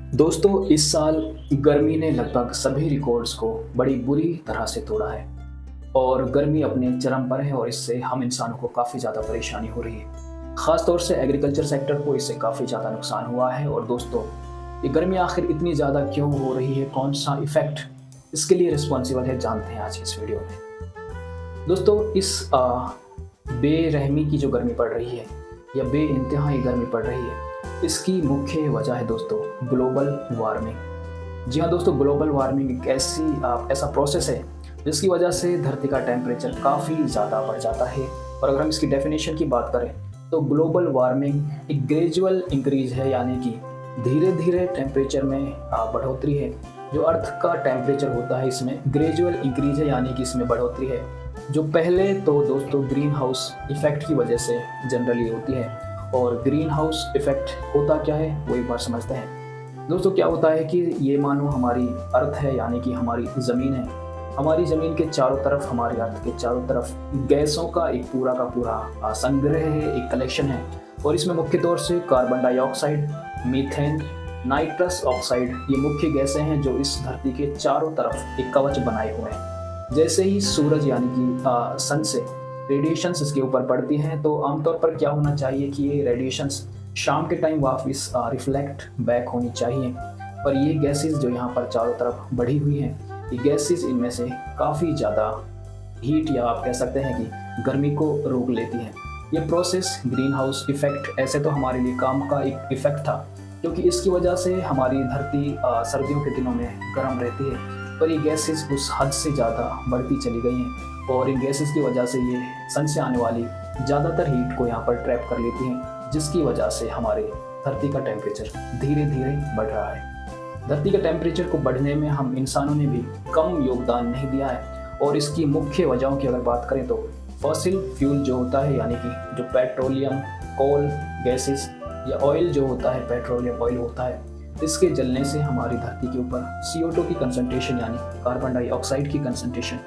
दोस्तों, इस साल गर्मी ने लगभग सभी रिकॉर्ड्स को बड़ी बुरी तरह से तोड़ा है और गर्मी अपने चरम पर है और इससे हम इंसानों को काफ़ी ज़्यादा परेशानी हो रही है। ख़ास तौर से एग्रीकल्चर सेक्टर को इससे काफ़ी ज़्यादा नुकसान हुआ है। और दोस्तों, ये गर्मी आखिर इतनी ज़्यादा क्यों हो रही है, कौन सा इफ़ेक्ट इसके लिए रिस्पॉन्सिबल है, जानते हैं आज की इस वीडियो में। दोस्तों, इस बेरहमी की जो गर्मी पड़ रही है या बेइंतहाई गर्मी पड़ रही है, इसकी मुख्य वजह है दोस्तों ग्लोबल वार्मिंग। जी हाँ दोस्तों, ग्लोबल वार्मिंग एक ऐसा प्रोसेस है जिसकी वजह से धरती का टेम्परेचर काफ़ी ज़्यादा बढ़ जाता है। और अगर हम इसकी डेफिनेशन की बात करें तो ग्लोबल वार्मिंग एक ग्रेजुअल इंक्रीज है, यानी कि धीरे धीरे टेम्परेचर में बढ़ोतरी है। जो अर्थ का टेम्परेचर होता है इसमें ग्रेजुअल इंक्रीज है, यानी कि इसमें बढ़ोतरी है, जो पहले तो दोस्तों ग्रीन हाउस इफेक्ट की वजह से जनरली होती है। और ग्रीन हाउस इफेक्ट होता क्या है वो एक बार समझते हैं। दोस्तों, क्या होता है कि ये मानो हमारी अर्थ है, यानी कि हमारी ज़मीन है। हमारी ज़मीन के चारों तरफ, हमारी अर्थ के चारों तरफ गैसों का एक पूरा का पूरा संग्रह है, एक कलेक्शन है। और इसमें मुख्य तौर से carbon dioxide, methane, nitrous oxide, ये मुख्य गैसें हैं जो इस धरती के चारों तरफ एक कवच बनाए हुए हैं। जैसे ही सूरज यानी कि सन से रेडिएशंस इसके ऊपर पड़ती हैं तो आमतौर पर क्या होना चाहिए कि ये रेडिएशंस शाम के टाइम वापस रिफ्लेक्ट बैक होनी चाहिए। पर ये गैसेस जो यहाँ पर चारों तरफ बढ़ी हुई हैं, ये गैसेस इनमें से काफ़ी ज़्यादा हीट या आप कह सकते हैं कि गर्मी को रोक लेती हैं। ये प्रोसेस ग्रीन हाउस इफेक्ट ऐसे तो हमारे लिए काम का एक इफेक्ट था, क्योंकि इसकी वजह से हमारी धरती सर्दियों के दिनों में गर्म रहती है। पर ये गैसेस उस हद से ज़्यादा बढ़ती चली गई हैं और इन गैसेस की वजह से ये सन से आने वाली ज़्यादातर हीट को यहाँ पर ट्रैप कर लेती हैं, जिसकी वजह से हमारे धरती का टेम्परेचर धीरे धीरे बढ़ रहा है। धरती के टेम्परेचर को बढ़ने में हम इंसानों ने भी कम योगदान नहीं दिया है। और इसकी मुख्य वजहों की अगर बात करें तो फॉसिल फ्यूल जो होता है, यानी कि जो पेट्रोलियम, कोल, गैसेस या ऑयल जो होता है, पेट्रोलियम ऑयल होता है, इसके जलने से हमारी धरती के ऊपर CO2 की कंसंट्रेशन यानी कार्बन डाइऑक्साइड की कंसंट्रेशन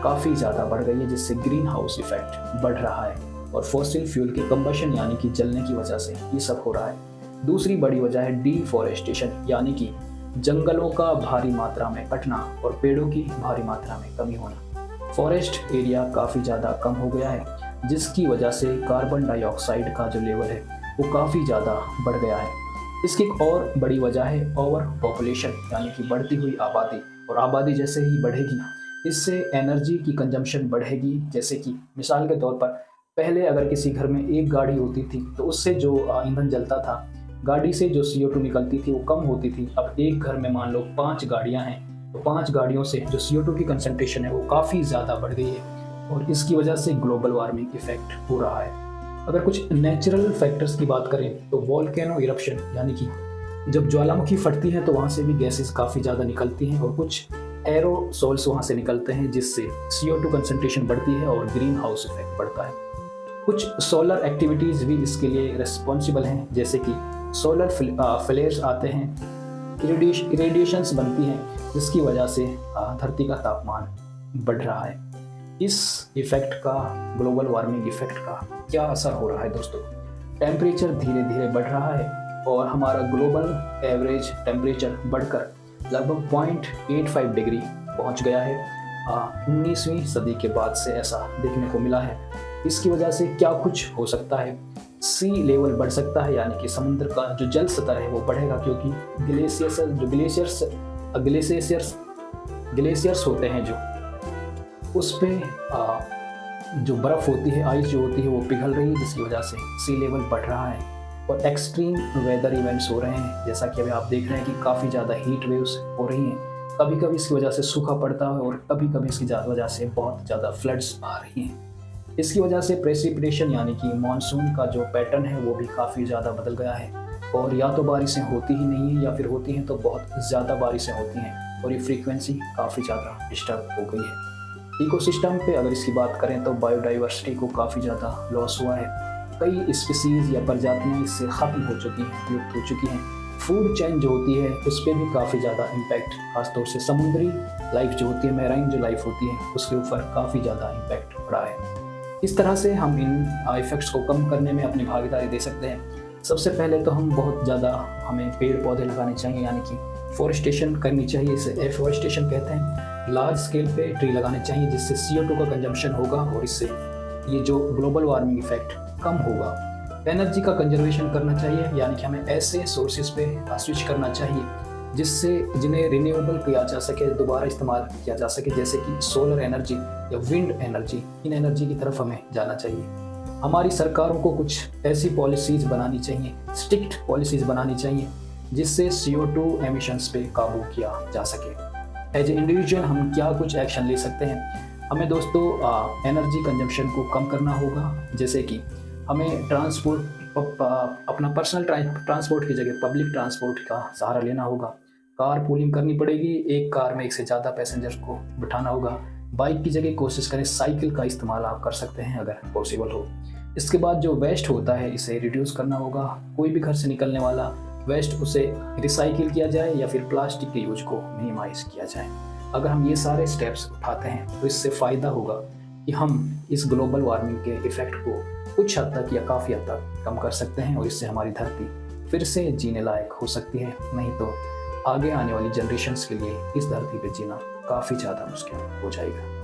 काफ़ी ज़्यादा बढ़ गई है, जिससे ग्रीन हाउस इफेक्ट बढ़ रहा है। और फॉसिल फ्यूल के कंबशन यानी कि जलने की वजह से ये सब हो रहा है। दूसरी बड़ी वजह है डिफॉरेस्टेशन, यानी कि जंगलों का भारी मात्रा में कटना और पेड़ों की भारी मात्रा में कमी होना। फॉरेस्ट एरिया काफ़ी ज़्यादा कम हो गया है, जिसकी वजह से कार्बन डाइऑक्साइड का जो लेवल है वो काफ़ी ज़्यादा बढ़ गया है। इसकी एक और बड़ी वजह है ओवर पॉपुलेशन, यानी कि बढ़ती हुई आबादी। और आबादी जैसे ही बढ़ेगी, इससे एनर्जी की कंजम्पशन बढ़ेगी। जैसे कि मिसाल के तौर पर पहले अगर किसी घर में एक गाड़ी होती थी तो उससे जो ईंधन जलता था, गाड़ी से जो CO2 निकलती थी वो कम होती थी। अब एक घर में मान लो 5 गाड़ियां हैं तो 5 गाड़ियों से जो CO2 की कंसंट्रेशन है वो काफ़ी ज़्यादा बढ़ गई है और इसकी वजह से ग्लोबल वार्मिंग इफेक्ट हो रहा है। अगर कुछ नेचुरल फैक्टर्स की बात करें तो वोल्केनो इरप्शन, यानी कि जब ज्वालामुखी फटती है तो वहाँ से भी गैसेस काफ़ी ज़्यादा निकलती हैं और कुछ एरोसोल्स वहाँ से निकलते हैं, जिससे CO2 कंसंट्रेशन बढ़ती है और ग्रीन हाउस इफेक्ट बढ़ता है। कुछ सोलर एक्टिविटीज़ भी इसके लिए रिस्पॉन्सिबल हैं, जैसे कि सोलर फ्लेयर्स आते हैं, इरेडिएशंस बनती हैं, जिसकी वजह से धरती का तापमान बढ़ रहा है। इस इफेक्ट का, ग्लोबल वार्मिंग इफेक्ट का क्या असर हो रहा है दोस्तों? टेम्परेचर धीरे धीरे बढ़ रहा है और हमारा ग्लोबल एवरेज टेम्परेचर बढ़कर लगभग 0.85 डिग्री पहुंच गया है। 19वीं सदी के बाद से ऐसा देखने को मिला है। इसकी वजह से क्या कुछ हो सकता है? सी लेवल बढ़ सकता है, यानी कि समुद्र का जो जल स्तर है वो बढ़ेगा, क्योंकि ग्लेशियर्स होते हैं जो उस पे जो बर्फ़ होती है, आइस जो होती है वो पिघल रही है, जिसकी वजह से सी लेवल बढ़ रहा है। और एक्सट्रीम वेदर इवेंट्स हो रहे हैं, जैसा कि अभी आप देख रहे हैं कि काफ़ी ज़्यादा हीट वेव्स हो रही हैं। कभी कभी इसकी वजह से सूखा पड़ता है और कभी कभी इसकी वजह से बहुत ज़्यादा फ्लड्स आ रही हैं। इसकी वजह से प्रेसिपिटेशन यानी कि मॉनसून का जो पैटर्न है वो भी काफ़ी ज़्यादा बदल गया है और या तो बारिशें होती ही नहीं है या फिर होती हैं तो बहुत ज़्यादा बारिशें होती हैं और ये फ्रीक्वेंसी काफ़ी ज़्यादा डिस्टर्ब हो गई है। इकोसिस्टम पे अगर इसकी बात करें तो बायोडाइवर्सिटी को काफ़ी ज़्यादा लॉस हुआ है। कई स्पीसीज़ या प्रजातियाँ इससे ख़त्म हो चुकी हैं, विलुप्त हो चुकी हैं। फूड चेन जो होती है उस पर भी काफ़ी ज़्यादा इम्पैक्ट, खासतौर से समुद्री लाइफ जो होती है, मैराइन जो लाइफ होती है, उसके ऊपर काफ़ी ज़्यादा इम्पैक्ट पड़ा है। इस तरह से हम इन इफ़ेक्ट्स को कम करने में अपनी भागीदारी दे सकते हैं। सबसे पहले तो हमें पेड़ पौधे लगाने चाहिए, यानी कि फॉरेस्टेशन करनी चाहिए। इसे एफॉरेस्टेशन कहते हैं। लार्ज स्केल पे ट्री लगाने चाहिए जिससे CO2 का कंजम्पशन होगा और इससे ये जो ग्लोबल वार्मिंग इफेक्ट कम होगा। एनर्जी का कंजर्वेशन करना चाहिए, यानी कि हमें ऐसे सोर्सेज पे स्विच करना चाहिए जिन्हें रिन्यूएबल किया जा सके, दोबारा इस्तेमाल किया जा सके, जैसे कि सोलर एनर्जी या विंड एनर्जी। इन एनर्जी की तरफ हमें जाना चाहिए। हमारी सरकारों को कुछ ऐसी पॉलिसीज़ बनानी चाहिए, स्ट्रिक्ट पॉलिसीज़ बनानी चाहिए जिससे CO2 एमिशंस पे काबू किया जा सके। एज ए इंडिविजुअल हम क्या कुछ एक्शन ले सकते हैं? हमें दोस्तों एनर्जी कंजम्पशन को कम करना होगा, जैसे कि हमें अपना पर्सनल ट्रांसपोर्ट की जगह पब्लिक ट्रांसपोर्ट का सहारा लेना होगा। कार पूलिंग करनी पड़ेगी, एक कार में एक से ज़्यादा पैसेंजर को बिठाना होगा। बाइक की जगह कोशिश करें साइकिल का इस्तेमाल आप कर सकते हैं अगर पॉसिबल हो। इसके बाद जो वेस्ट होता है इसे रिड्यूस करना होगा। कोई भी घर से निकलने वाला वेस्ट उसे रिसाइकिल किया जाए या फिर प्लास्टिक के यूज को मिनिमाइज किया जाए। अगर हम ये सारे स्टेप्स उठाते हैं तो इससे फ़ायदा होगा कि हम इस ग्लोबल वार्मिंग के इफ़ेक्ट को कुछ हद तक या काफ़ी हद तक कम कर सकते हैं और इससे हमारी धरती फिर से जीने लायक हो सकती है। नहीं तो आगे आने वाली जनरेशन्स के लिए इस धरती पे जीना काफ़ी ज़्यादा मुश्किल हो जाएगा।